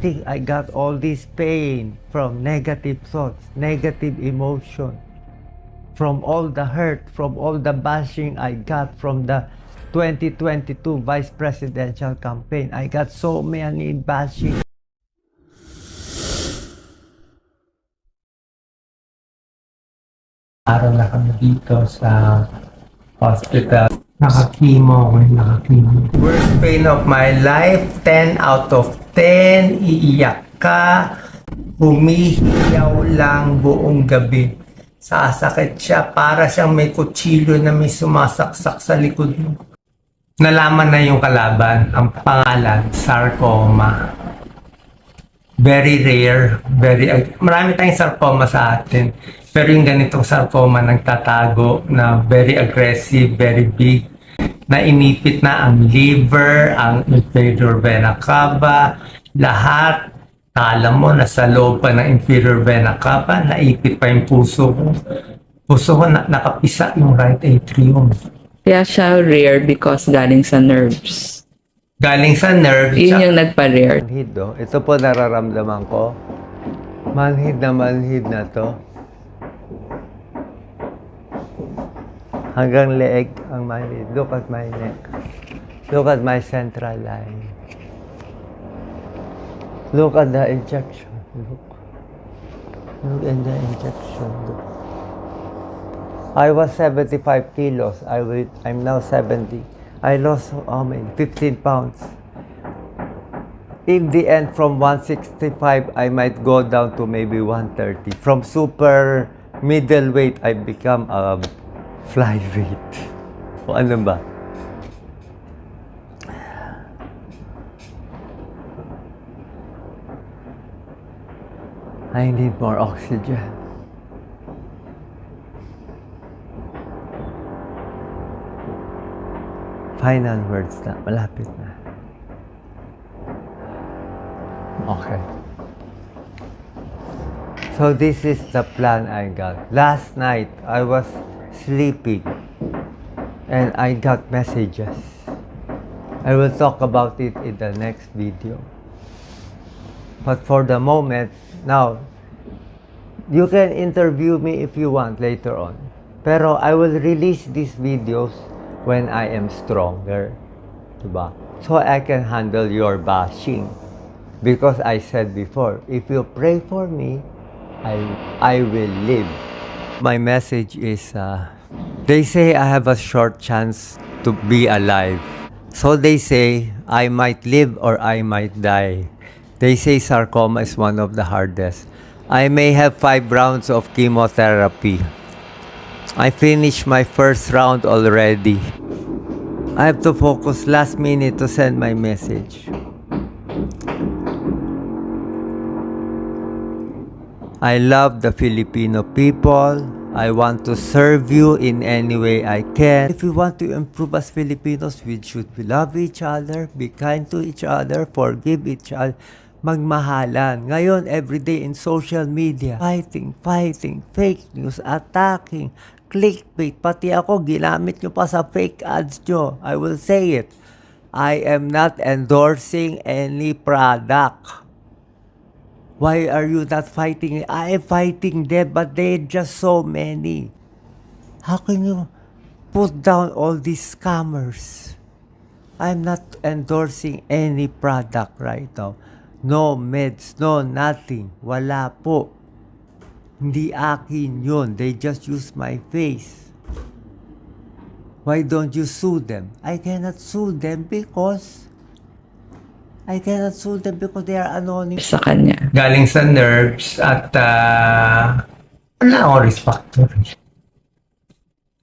think I got all this pain from negative thoughts, negative emotion, from all the hurt, from all the bashing I got from the 2022 vice presidential campaign. I got so many bashing. Araw na kami dito sa hospital. Nakakimo ako, nakakimo. Worst pain of my life, 10 out of 10. Iiyak ka, humihiyaw lang buong gabi. Sasakit siya, para siyang may kutsilyo na may sumasaksak sa likod mo. Nalaman na yung kalaban, ang pangalan, sarcoma. Very rare, marami tayong sarcoma sa atin. Pero yung ganitong sarcoma nagtatago na very aggressive, very big, na inipit na ang liver, ang inferior vena cava, lahat. Alam mo, nasa loob pa ng inferior vena cava, naipit pa yung puso ko. Puso ko, nakapisa yung right atrium. Kaya siya rare because galing sa nerves. Galing sa nerve. Yun yung nagpa-rare. Manhid, oh. Ito po nararamdaman ko. Manhid na to. Hanggang leeg ang manhid. Look at my neck. Look at my central line. Look at the injection. Look in the injection. Look. I was 75 kilos. I'm now 70. I lost 15 pounds. In the end, from 165, I might go down to maybe 130. From super middleweight, I become a flyweight. O ano ba? I need more oxygen. Final words na. Malapit na. Okay. So this is the plan I got. Last night, I was sleeping and I got messages. I will talk about it in the next video. But for the moment, now, you can interview me if you want later on. Pero I will release these videos when I am stronger, diba? So I can handle your bashing. Because I said before, if you pray for me, I will live. My message is, they say I have a short chance to be alive. So they say I might live or I might die. They say sarcoma is one of the hardest. I may have 5 rounds of chemotherapy. I finished my first round already. I have to focus last minute to send my message. I love the Filipino people. I want to serve you in any way I can. If we want to improve as Filipinos, we should love each other, be kind to each other, forgive each other, magmahalan. Ngayon, everyday in social media, fighting, fake news, attacking, clickbait. Pati ako, ginamit nyo pa sa fake ads nyo. I will say it. I am not endorsing any product. Why are you not fighting? I am fighting them, but they're just so many. How can you put down all these scammers? I'm not endorsing any product right now. No meds, no nothing. Wala po. Hindi akin yun. They just use my face. Why don't you sue them? I cannot sue them because they are anonymous. Sa kanya. Galing sa nerves at wala akong risk factor.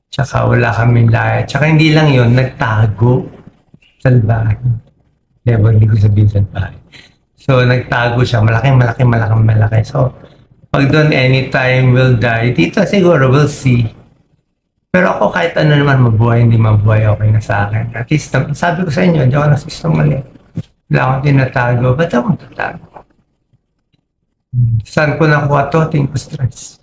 Tsaka wala kaming lahat. Tsaka hindi lang yun, nagtago. Salbahe. Never, hindi ko sabihin salbahe. So, nagtago siya. Malaki. So, pag doon anytime will die, dito siguro we'll see. Pero ako kahit ano naman mabuhay, hindi mabuhay, okay na sa akin. At least, sabi ko sa inyo, hindi ako nasistumal eh. Wala akong tinatago. Ba't akong tatago? Saan ko nakuha to? Tingin ko stress.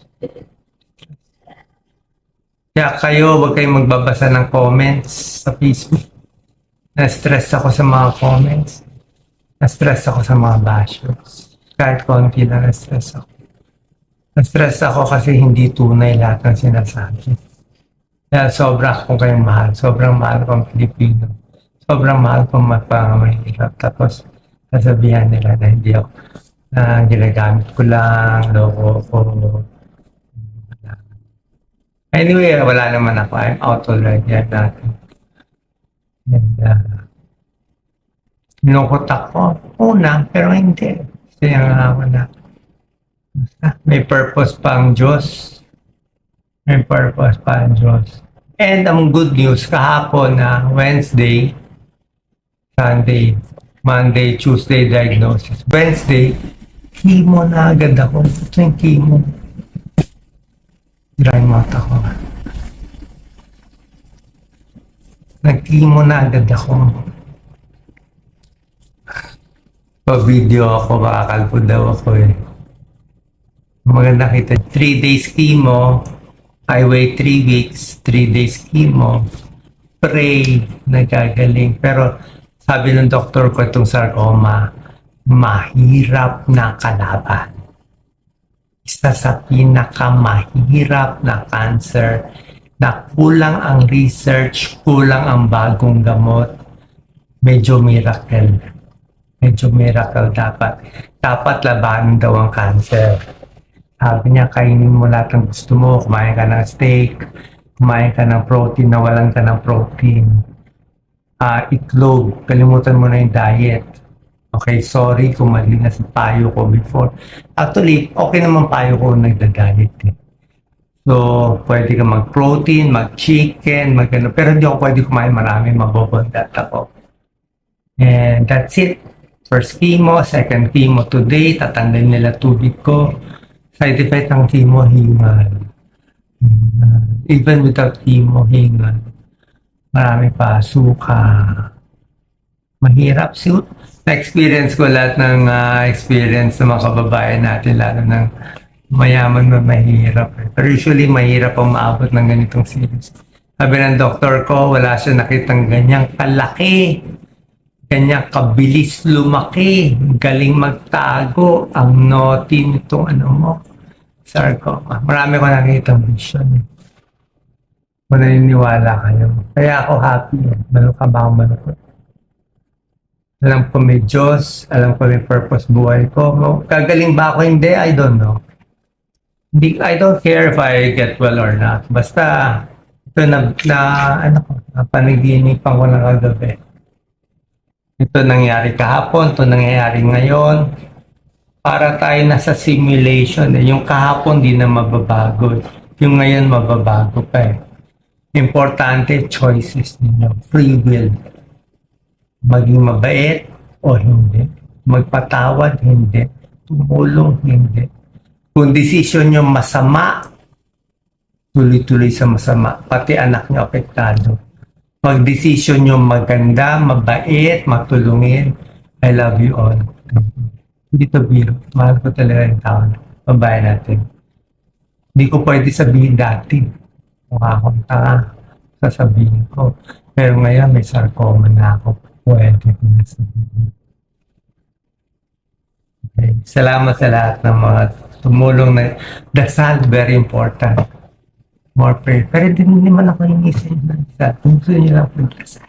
Kaya kayo, huwag kayong magbabasa ng comments sa Facebook. Na-stress ako sa mga comments. Na-stress ako sa mga bashers. Kahit konti lang na-stress ako. Na-stress ako kasi hindi tunay lahat ng sinasabi. Dahil sobra akong kayong mahal. Sobrang mahal kong Pilipino. Sobrang mahal kong magpangahirap. Tapos, sasabihan nila na hindi ako na ginagamit ko lang, loko ko. Anyway, wala naman ako. I'm out already at natin. And, nilungkot ako. Una, pero hindi. Kasi ako na. May purpose pa ang Diyos. May purpose pa ang Diyos. And ang good news, kahapon na Wednesday, Sunday, Monday, Tuesday diagnosis. Wednesday, chemo na agad ako. Ito yung chemo. Dry mouth ako. Nag-chemo na agad ako. Pa-video ako, makakalpo daw ako eh. Maganda kita. 3 days chemo. I wait 3 weeks. 3 days chemo. Pray. Nagagaling. Pero sabi ng doktor ko itong sarcoma, mahirap na kalaban. Isa sa pinakamahirap na cancer na kulang ang research, kulang ang bagong gamot. Medyo miracle. Medyo miracle dapat. Dapat labanan daw ang cancer. Sabi niya, kainin mo lahat ng gusto mo. Kumain ka ng steak, kumain ka ng protein, nawalan ka ng protein. Itlog, kalimutan mo na yung diet. Okay, sorry kung mali na sa payo ko before. Actually, okay naman payo ko nagda-diet eh. So, pwede ka mag-protein, mag-chicken, mag-ano. Pero hindi ako pwede kumain marami, mabobondat ako. And that's it. First chemo, second chemo today, tatanggalin nila tubig ko. Side effect ng chemo, hingal. Even without chemo, hingal. Marami pa, suka. Mahirap. Na-experience ko lahat ng experience ng mga kababayan natin, lalo ng mayaman na mahirap. Pero usually, mahirap ang maabot ng ganitong series. Sabi ng doktor ko, wala siya nakitang ganyang kalaki. Kanya kabilis lumaki, galing magtago, ang naughty nitong ano mo, sarcoma. Marami ko nakita vision. Kung naniniwala kayo. Kaya ako happy. Malukha ba akong malukot? Alam ko may Diyos, alam ko may purpose buhay ko. Gagaling ba ako? Hindi, I don't know. I don't care if I get well or not. Basta, ito na panaginipan ko ng kagabi. Ito nangyari kahapon, ito nangyayari ngayon. Para tayo nasa simulation. Yung kahapon di na mababago. Yung ngayon mababago pa eh. Importante, choices ninyo. Free will. Maging mabait o hindi. Magpatawad, hindi. Tumulong, hindi. Kung decision nyo masama, tuloy-tuloy sa masama. Pati anak nyo apektado. Mag-decision nyo maganda, mabait, matulungin. I love you all. Hindi to biro. Mahal ko talaga yung tao. Babae natin. Hindi ko pwede sabihin dati. Mukha akong tanga. Sasabihin ko. Pero ngayon may sarcoma na ako. Pwede ko na sabihin. Okay. Salamat sa lahat ng mga tumulong na dasal. Very important. More prayer. Pero hindi naman ako inisip na isa. Gusto niyo lang pagdasal.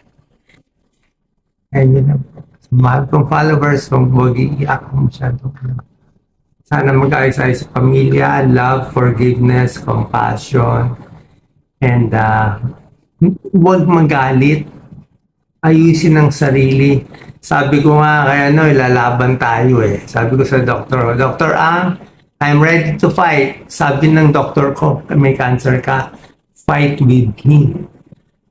Ayun na po. Mahal kong followers, kung mag-iiyak ko masyado. Sana mag-ayos-ayos sa pamilya, love, forgiveness, compassion, and huwag magalit. Ayusin ang sarili. Sabi ko nga, kaya ilalaban tayo eh. Sabi ko sa doktor, Dr. Ang, I'm ready to fight. Sabi ng doktor ko, may cancer ka, fight with me.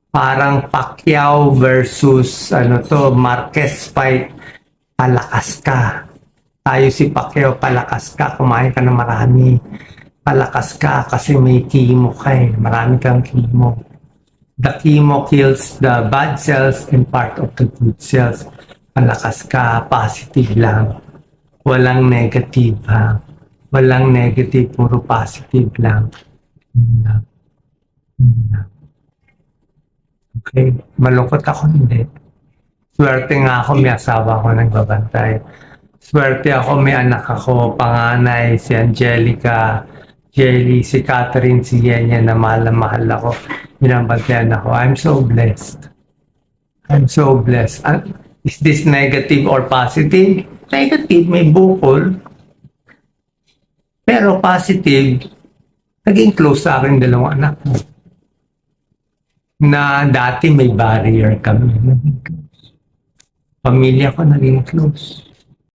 Parang Pacquiao versus Marquez fight. Palakas ka. Tayo si Pacquiao, palakas ka. Kumain ka na marami. Palakas ka kasi may chemo ka eh. Marami kang chemo. The chemo kills the bad cells and part of the good cells. Palakas ka, positive lang. Walang negative ha. Walang negative, puro positive lang. Okay, malungkot ako hindi. Swerte nga ako, may asawa ko nagbabantay. Swerte ako, may anak ako, panganay, si Angelica, Jelly, si Catherine, si Yenya na mahal na mahal ako. Binabantayan ako. I'm so blessed. I'm so blessed. Is this negative or positive? Negative, may bukol. Pero positive, naging close sa akin dalawang anak ko. Na dati may barrier kami. Pamilya ko naging close.